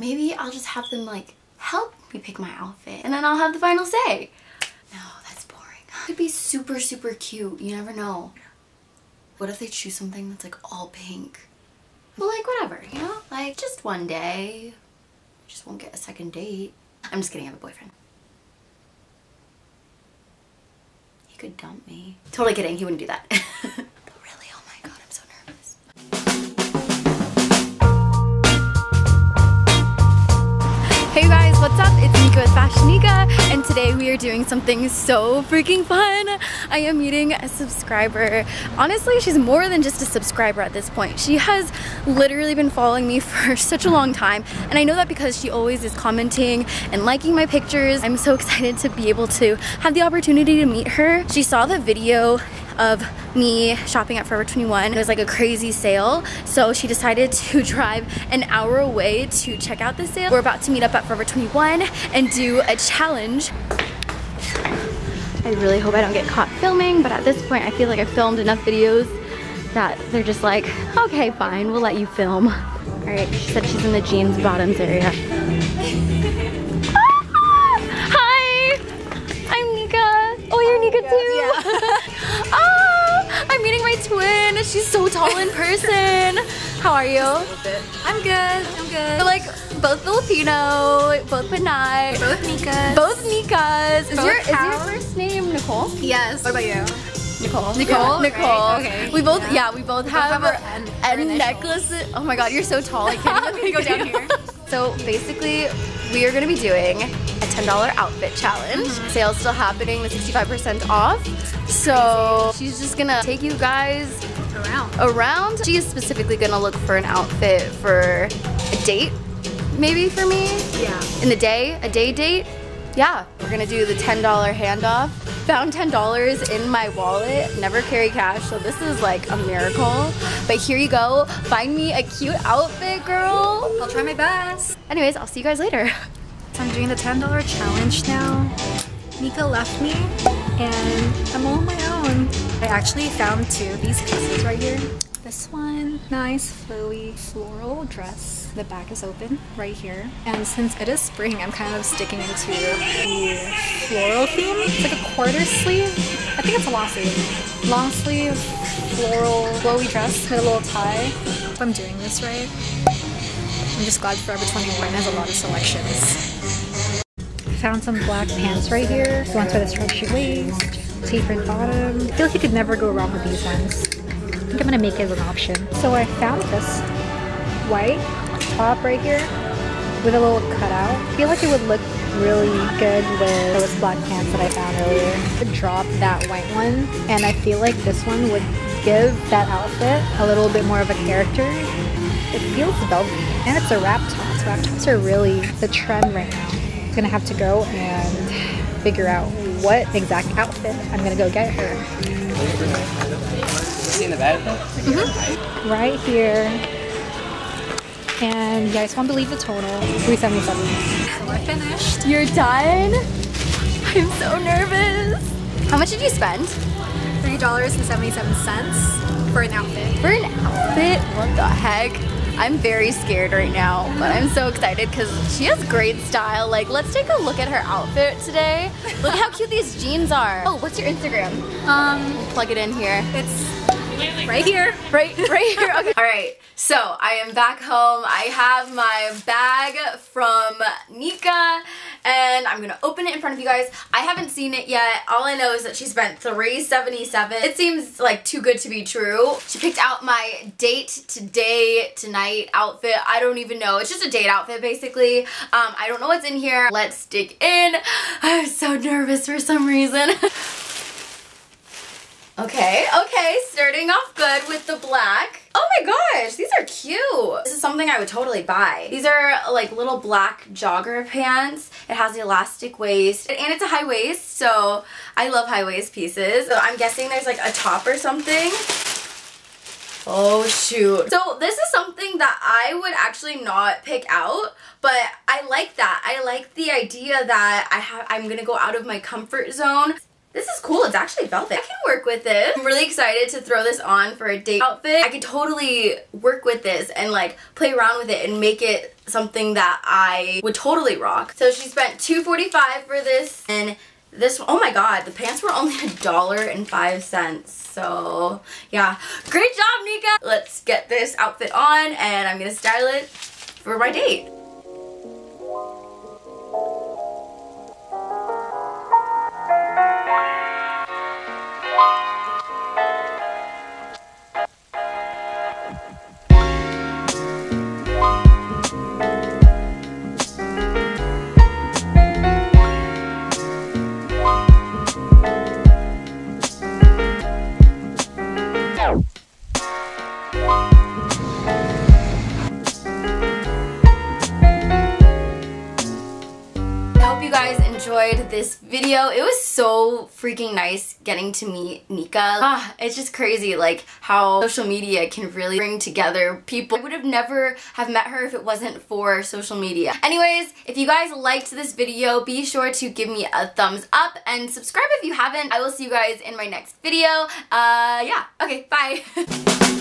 Maybe I'll just have them like help me pick my outfit and then I'll have the final say. No, that's boring. Could be super, super cute. You never know. What if they choose something that's like all pink? Well, like whatever, you know? Like just one day. I just won't get a second date. I'm just kidding, I have a boyfriend. He could dump me. Totally kidding, he wouldn't do that. But really, oh my god, I'm so nervous. Hey guys, what's up? It's Nika with FashioNica, and today we are doing something so freaking fun. I am meeting a subscriber. Honestly, she's more than just a subscriber at this point. She has literally been following me for such a long time, and I know that because she always is commenting and liking my pictures. I'm so excited to be able to have the opportunity to meet her. She saw the video of me shopping at Forever 21. It was like a crazy sale, so she decided to drive an hour away to check out the sale. We're about to meet up at Forever 21 and do a challenge. I really hope I don't get caught filming, but at this point I feel like I've filmed enough videos that they're just like, okay, fine, we'll let you film. All right, she said she's in the jeans bottoms area. Hi, I'm Nika. Oh, you're Nika too? Yeah. Oh, I'm meeting my twin. She's so tall in person. How are you? I'm good. I'm good. We're like both Filipino, both Pinay. Both Nikas. Both Nikas. Is Both your House. first name Nicole? Yes. What about you? Nicole. Nicole. Nicole. Right. Okay. We both, yeah, we both have our and necklaces. Oh my god, you're so tall. I can't even go down here. So basically, we are gonna be doing a $10 outfit challenge. Sale's still happening, the 65% off. So she's just gonna take you guys around. She is specifically gonna look for an outfit for a date, maybe for me. Yeah. In the day, a day date. Yeah, we're gonna do the $10 handoff. Found $10 in my wallet, never carry cash, so this is like a miracle. But here you go, find me a cute outfit, girl. I'll try my best. Anyways, I'll see you guys later. So I'm doing the $10 challenge now. Nika left me and I'm all on my own. I actually found two of these pieces right here. This one, nice flowy floral dress. The back is open right here. And since it is spring, I'm kind of sticking into the floral theme. It's like a quarter sleeve. I think it's a long sleeve. Long sleeve, floral, flowy dress with a little tie. If I'm doing this right. I'm just glad Forever 21 has a lot of selections. I found some black pants right here. Ones with a stretchy waist, tapered bottom. I feel like you could never go wrong with these ones. I think I'm gonna make it as an option. So I found this white top right here with a little cutout. I feel like it would look really good with those black pants that I found earlier. I dropped that white one, and I feel like this one would give that outfit a little bit more of a character. It feels velvety, and it's a wrap top. Wrap tops are really the trend right now. I'm gonna have to go and figure out what exact outfit I'm gonna go get her. In the bed? Right here. And you guys won't believe the total, $377. So we're finished. You're done? I'm so nervous. How much did you spend? $3.77 for an outfit. For an outfit? What the heck? I'm very scared right now, but I'm so excited because she has great style. Like, let's take a look at her outfit today. Look how cute these jeans are. Oh, what's your Instagram? Plug it in here. It's right here. Right here. Okay. All right. So I am back home. I have my bag from Nika, and I'm gonna open it in front of you guys. I haven't seen it yet. All I know is that she spent $377. It seems like too good to be true. She picked out my date today, tonight outfit. I don't even know. It's just a date outfit basically. I don't know what's in here. Let's dig in. I'm so nervous for some reason. Okay, starting off good with the black. Oh my gosh, these are cute. This is something I would totally buy. These are like little black jogger pants. It has the elastic waist, and it's a high waist, so I love high waist pieces. So I'm guessing there's like a top or something. Oh shoot. So this is something that I would actually not pick out, but I like that. I like the idea that I'm gonna go out of my comfort zone. This is cool. It's actually velvet. I can work with this. I'm really excited to throw this on for a date outfit. I could totally work with this and like play around with it and make it something that I would totally rock. So she spent $2.45 for this, and this one, oh my god, the pants were only $1.05. So yeah, great job, Nika. Let's get this outfit on and I'm gonna style it for my date. Enjoyed this video. It was so freaking nice getting to meet Nika. It's just crazy like how social media can really bring together people. I would have never have met her if it wasn't for social media. Anyways, if you guys liked this video, be sure to give me a thumbs up and subscribe if you haven't. I will see you guys in my next video. Yeah, okay, bye.